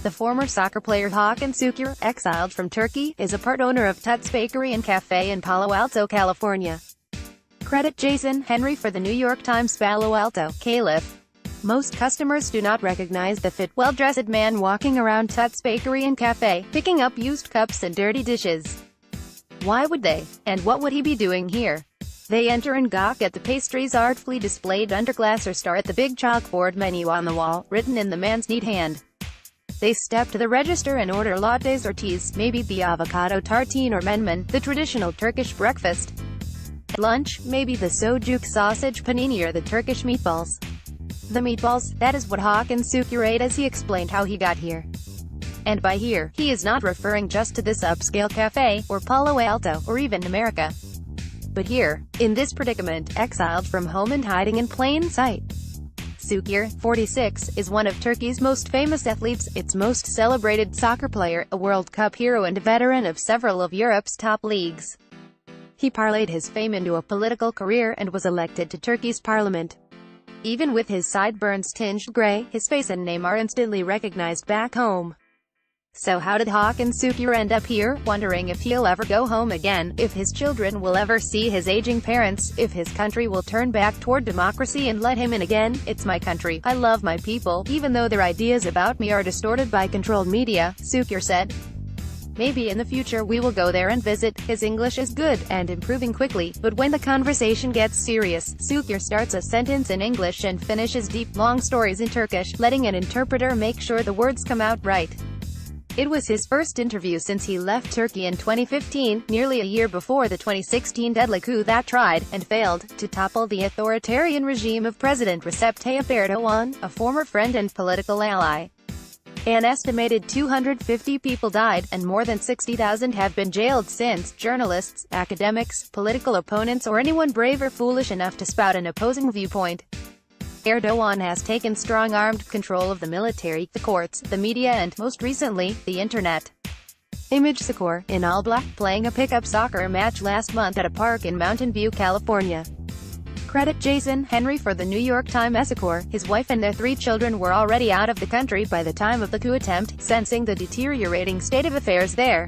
The former soccer player Hakan Sukur, exiled from Turkey, is a part owner of Tuts Bakery and Cafe in Palo Alto, California. CreditJason Henry for the New York Times Palo Alto, Calif. Most customers do not recognize the fit, well-dressed man walking around Tuts Bakery and Cafe, picking up used cups and dirty dishes. Why would they? And what would he be doing here? They enter and gawk at the pastries artfully displayed under glass or stare at the big chalkboard menu on the wall, written in the man's neat hand. They step to the register and order lattes or teas, maybe the avocado tartine or menmen, the traditional Turkish breakfast. At lunch, maybe the sucuk sausage panini or the Turkish meatballs. The meatballs, that is what Hakan Sukur ate as he explained how he got here. And by here, he is not referring just to this upscale cafe, or Palo Alto, or even America. But here, in this predicament, exiled from home and hiding in plain sight. Sukur, 46, is one of Turkey's most famous athletes, its most celebrated soccer player, a World Cup hero and a veteran of several of Europe's top leagues. He parlayed his fame into a political career and was elected to Turkey's parliament. Even with his sideburns tinged gray, his face and name are instantly recognized back home. So how did Hakan Sukur end up here, wondering if he'll ever go home again, if his children will ever see his aging parents, if his country will turn back toward democracy and let him in again? It's my country, I love my people, even though their ideas about me are distorted by controlled media, Sukur said. Maybe in the future we will go there and visit. His English is good, and improving quickly, but when the conversation gets serious, Sukur starts a sentence in English and finishes deep, long stories in Turkish, letting an interpreter make sure the words come out right. It was his first interview since he left Turkey in 2015, nearly a year before the 2016 deadly coup that tried, and failed, to topple the authoritarian regime of President Recep Tayyip Erdogan, a former friend and political ally. An estimated 250 people died, and more than 60,000 have been jailed since. Journalists, academics, political opponents or anyone brave or foolish enough to spout an opposing viewpoint. Erdogan has taken strong-armed control of the military, the courts, the media and, most recently, the internet. Image Sukur, in all black, playing a pickup soccer match last month at a park in Mountain View, California. CreditJason Henry for the New York Times. Sukur, his wife and their 3 children were already out of the country by the time of the coup attempt, sensing the deteriorating state of affairs there.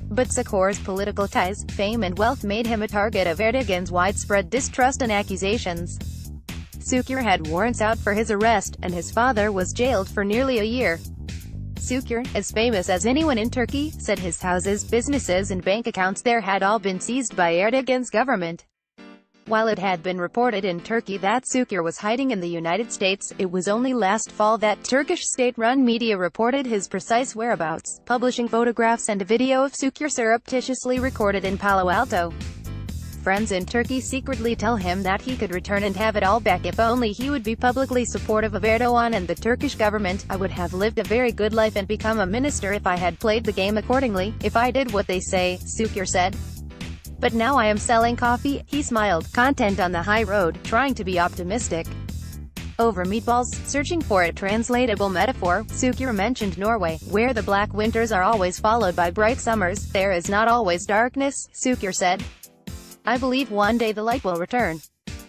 But Sukur's political ties, fame and wealth made him a target of Erdogan's widespread distrust and accusations. Sukur had warrants out for his arrest, and his father was jailed for nearly a year. Sukur, as famous as anyone in Turkey, said his houses, businesses and bank accounts there had all been seized by Erdogan's government. While it had been reported in Turkey that Sukur was hiding in the United States, it was only last fall that Turkish state-run media reported his precise whereabouts, publishing photographs and a video of Sukur surreptitiously recorded in Palo Alto. Friends in Turkey secretly tell him that he could return and have it all back if only he would be publicly supportive of Erdogan and the Turkish government. I would have lived a very good life and become a minister if I had played the game accordingly, if I did what they say, Sukur said. But now I am selling coffee, he smiled, content on the high road, trying to be optimistic. Over meatballs, searching for a translatable metaphor, Sukur mentioned Norway, where the black winters are always followed by bright summers. There is not always darkness, Sukur said. I believe one day the light will return.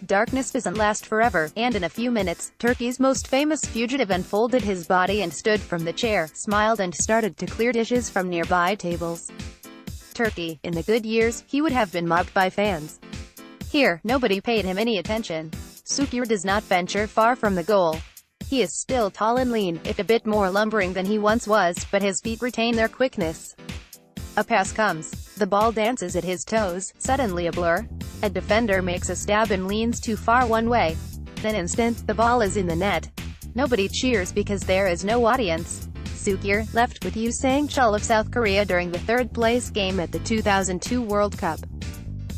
Darkness doesn't last forever, and in a few minutes, Turkey's most famous fugitive unfolded his body and stood from the chair, smiled and started to clear dishes from nearby tables. Turkey, in the good years, he would have been mobbed by fans. Here, nobody paid him any attention. Sukur does not venture far from the goal. He is still tall and lean, if a bit more lumbering than he once was, but his feet retain their quickness. A pass comes. The ball dances at his toes, suddenly a blur. A defender makes a stab and leans too far one way. In an instant, the ball is in the net. Nobody cheers because there is no audience. Sukur, left with Usain Chul of South Korea during the 3rd-place game at the 2002 World Cup.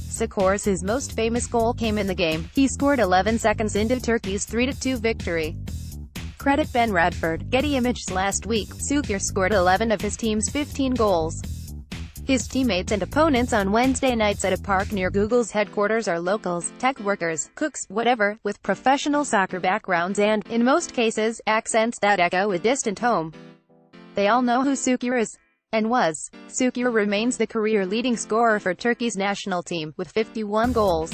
Sukur's his most famous goal came in the game. He scored 11 seconds into Turkey's 3-2 victory. Credit Ben Radford, Getty Images. Last week, Sukur scored 11 of his team's 15 goals. His teammates and opponents on Wednesday nights at a park near Google's headquarters are locals, tech workers, cooks, whatever, with professional soccer backgrounds and, in most cases, accents that echo a distant home. They all know who Sukur is. And was. Sukur remains the career leading scorer for Turkey's national team, with 51 goals.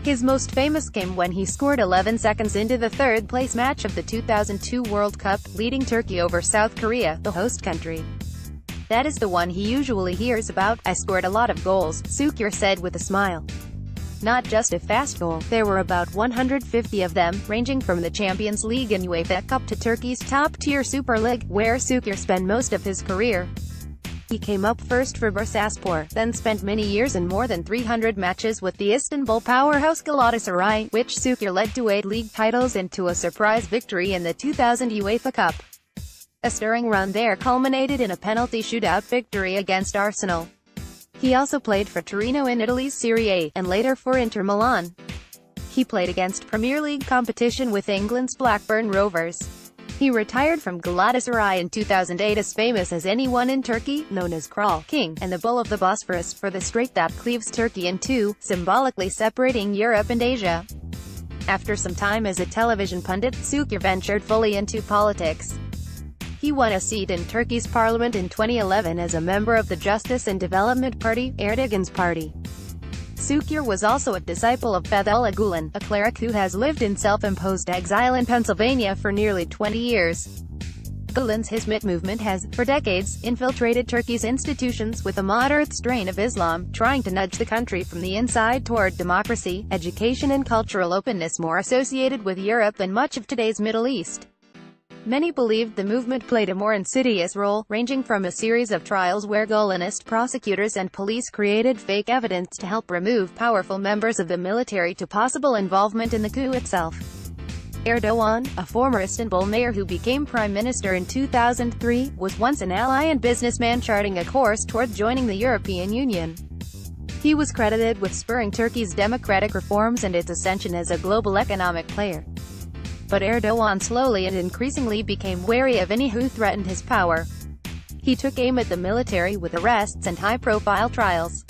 His most famous came when he scored 11 seconds into the third-place match of the 2002 World Cup, leading Turkey over South Korea, the host country. "That is the one he usually hears about. I scored a lot of goals," Sukur said with a smile. Not just a fast goal, there were about 150 of them, ranging from the Champions League and UEFA Cup to Turkey's top-tier Super League, where Sukur spent most of his career. He came up first for Bursaspor, then spent many years and more than 300 matches with the Istanbul powerhouse Galatasaray, which Sukur led to 8 league titles and to a surprise victory in the 2000 UEFA Cup. A stirring run there culminated in a penalty shootout victory against Arsenal. He also played for Torino in Italy's Serie A, and later for Inter Milan. He played against Premier League competition with England's Blackburn Rovers. He retired from Galatasaray in 2008 as famous as anyone in Turkey, known as Kral King, and the Bull of the Bosphorus, for the strait that cleaves Turkey in two, symbolically separating Europe and Asia. After some time as a television pundit, Sukur ventured fully into politics. He won a seat in Turkey's parliament in 2011 as a member of the Justice and Development Party, Erdogan's party. Sukur was also a disciple of Fethullah Gulen, a cleric who has lived in self-imposed exile in Pennsylvania for nearly 20 years. Gulen's Hizmet movement has, for decades, infiltrated Turkey's institutions with a moderate strain of Islam, trying to nudge the country from the inside toward democracy, education and cultural openness more associated with Europe and much of today's Middle East. Many believed the movement played a more insidious role, ranging from a series of trials where Gulenist prosecutors and police created fake evidence to help remove powerful members of the military to possible involvement in the coup itself. Erdogan, a former Istanbul mayor who became prime minister in 2003, was once an ally and businessman charting a course toward joining the European Union. He was credited with spurring Turkey's democratic reforms and its ascension as a global economic player. But Erdogan slowly and increasingly became wary of any who threatened his power. He took aim at the military with arrests and high-profile trials.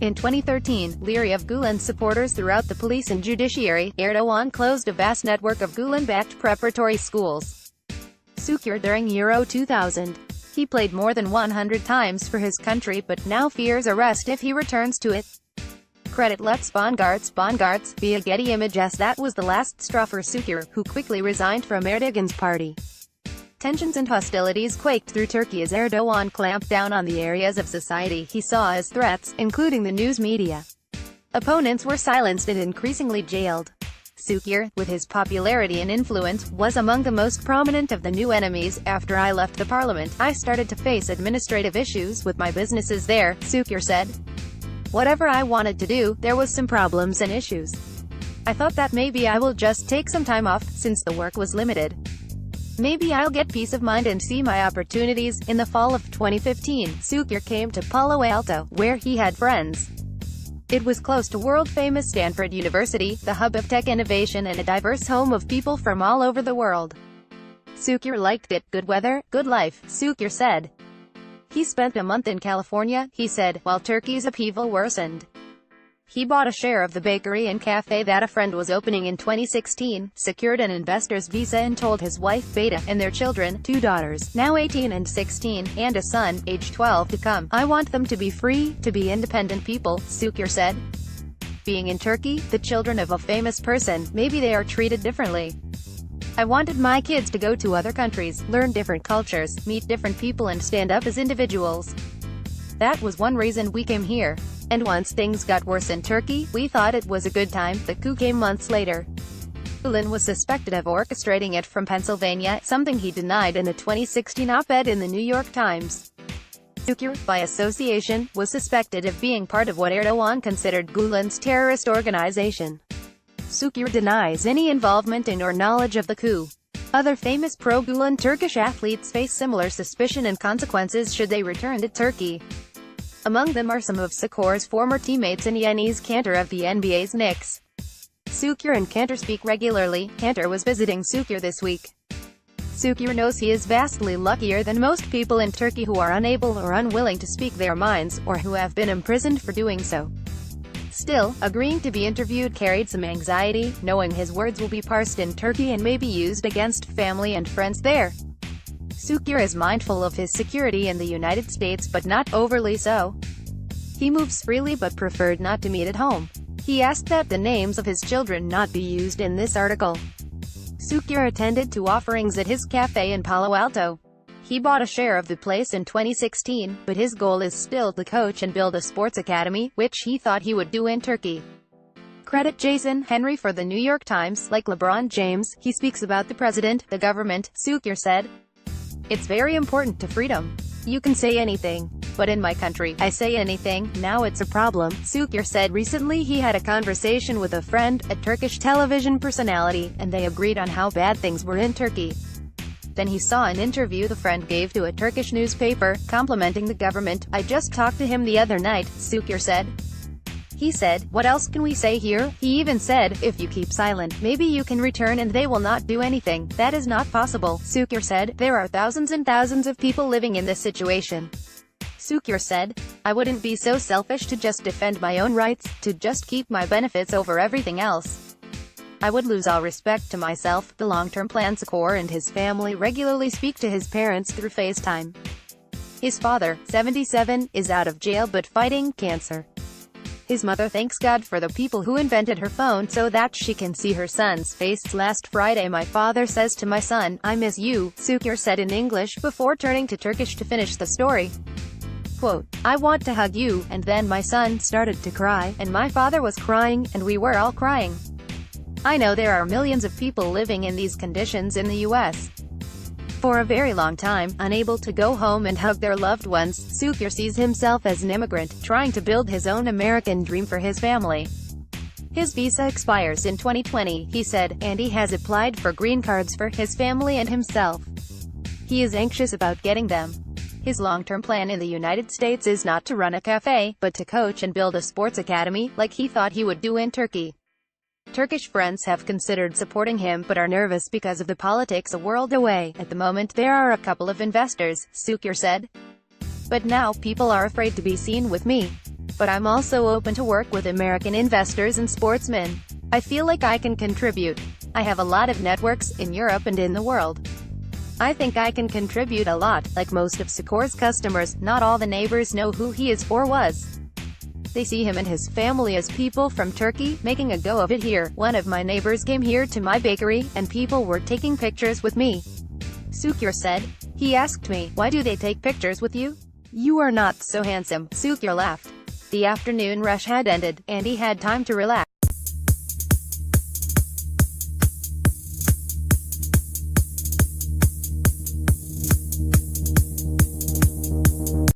In 2013, leery of Gulen's supporters throughout the police and judiciary, Erdogan closed a vast network of Gulen-backed preparatory schools. Sukur during Euro 2000. He played more than 100 times for his country but now fears arrest if he returns to it. Credit Lutz Bongarts, via Getty Images. That was the last straw for Sukur, who quickly resigned from Erdogan's party. Tensions and hostilities quaked through Turkey as Erdogan clamped down on the areas of society he saw as threats, including the news media. Opponents were silenced and increasingly jailed. Sukur, with his popularity and influence, was among the most prominent of the new enemies. "After I left the parliament, I started to face administrative issues with my businesses there," Sukur said. "Whatever I wanted to do, there was some problems and issues. I thought that maybe I will just take some time off, since the work was limited. Maybe I'll get peace of mind and see my opportunities." In the fall of 2015, Sukur came to Palo Alto, where he had friends. It was close to world-famous Stanford University, the hub of tech innovation and a diverse home of people from all over the world. Sukur liked it. "Good weather, good life," Sukur said. He spent a month in California, he said, while Turkey's upheaval worsened. He bought a share of the bakery and cafe that a friend was opening in 2016, secured an investor's visa and told his wife Beta, and their children, 2 daughters, now 18 and 16, and a son, age 12, to come. "I want them to be free, to be independent people," Sukur said. Being in Turkey, the children of a famous person, maybe they are treated differently. "I wanted my kids to go to other countries, learn different cultures, meet different people and stand up as individuals. That was one reason we came here. And once things got worse in Turkey, we thought it was a good time." The coup came months later. Gulen was suspected of orchestrating it from Pennsylvania, something he denied in a 2016 op-ed in the New York Times. Sukur, by association, was suspected of being part of what Erdogan considered Gulen's terrorist organization. Sukur denies any involvement in or knowledge of the coup. Other famous pro-Gulen Turkish athletes face similar suspicion and consequences should they return to Turkey. Among them are some of Sukur's former teammates and Enes Kanter of the NBA's Knicks. Sukur and Kanter speak regularly. Kanter was visiting Sukur this week. Sukur knows he is vastly luckier than most people in Turkey who are unable or unwilling to speak their minds, or who have been imprisoned for doing so. Still, agreeing to be interviewed carried some anxiety, knowing his words will be parsed in Turkey and may be used against family and friends there. Sukur is mindful of his security in the United States but not overly so. He moves freely but preferred not to meet at home. He asked that the names of his children not be used in this article. Sukur attended to offerings at his cafe in Palo Alto. He bought a share of the place in 2016, but his goal is still to coach and build a sports academy, which he thought he would do in Turkey. CreditJason Henry for the New York Times. Like LeBron James, he speaks about the president, the government, Sukur said. It's very important to freedom. You can say anything. But in my country, I say anything, now it's a problem, Sukur said. Recently he had a conversation with a friend, a Turkish television personality, and they agreed on how bad things were in Turkey. Then he saw an interview the friend gave to a Turkish newspaper, complimenting the government. I just talked to him the other night, Sukur said. He said, what else can we say here? He even said, if you keep silent, maybe you can return and they will not do anything. That is not possible, Sukur said. There are thousands and thousands of people living in this situation. Sukur said, I wouldn't be so selfish to just defend my own rights, to just keep my benefits over everything else. I would lose all respect to myself. The long-term plan. Sukur and his family regularly speak to his parents through FaceTime. His father, 77, is out of jail but fighting cancer. His mother thanks God for the people who invented her phone so that she can see her son's face. Last Friday my father says to my son, I miss you, Sukur said in English, before turning to Turkish to finish the story. Quote, I want to hug you, and then my son started to cry, and my father was crying, and we were all crying. I know there are millions of people living in these conditions in the U.S. For a very long time, unable to go home and hug their loved ones. Sukur sees himself as an immigrant, trying to build his own American dream for his family. His visa expires in 2020, he said, and he has applied for green cards for his family and himself. He is anxious about getting them. His long-term plan in the United States is not to run a cafe, but to coach and build a sports academy, like he thought he would do in Turkey. Turkish friends have considered supporting him but are nervous because of the politics a world away. At the moment there are a couple of investors, Sukur said. But now people are afraid to be seen with me. But I'm also open to work with American investors and sportsmen. I feel like I can contribute. I have a lot of networks, in Europe and in the world. I think I can contribute a lot. Like most of Sukur's customers, not all the neighbors know who he is, or was. They see him and his family as people from Turkey, making a go of it here. One of my neighbors came here to my bakery, and people were taking pictures with me, Sukur said. He asked me, why do they take pictures with you? You are not so handsome, Sukur laughed. The afternoon rush had ended, and he had time to relax.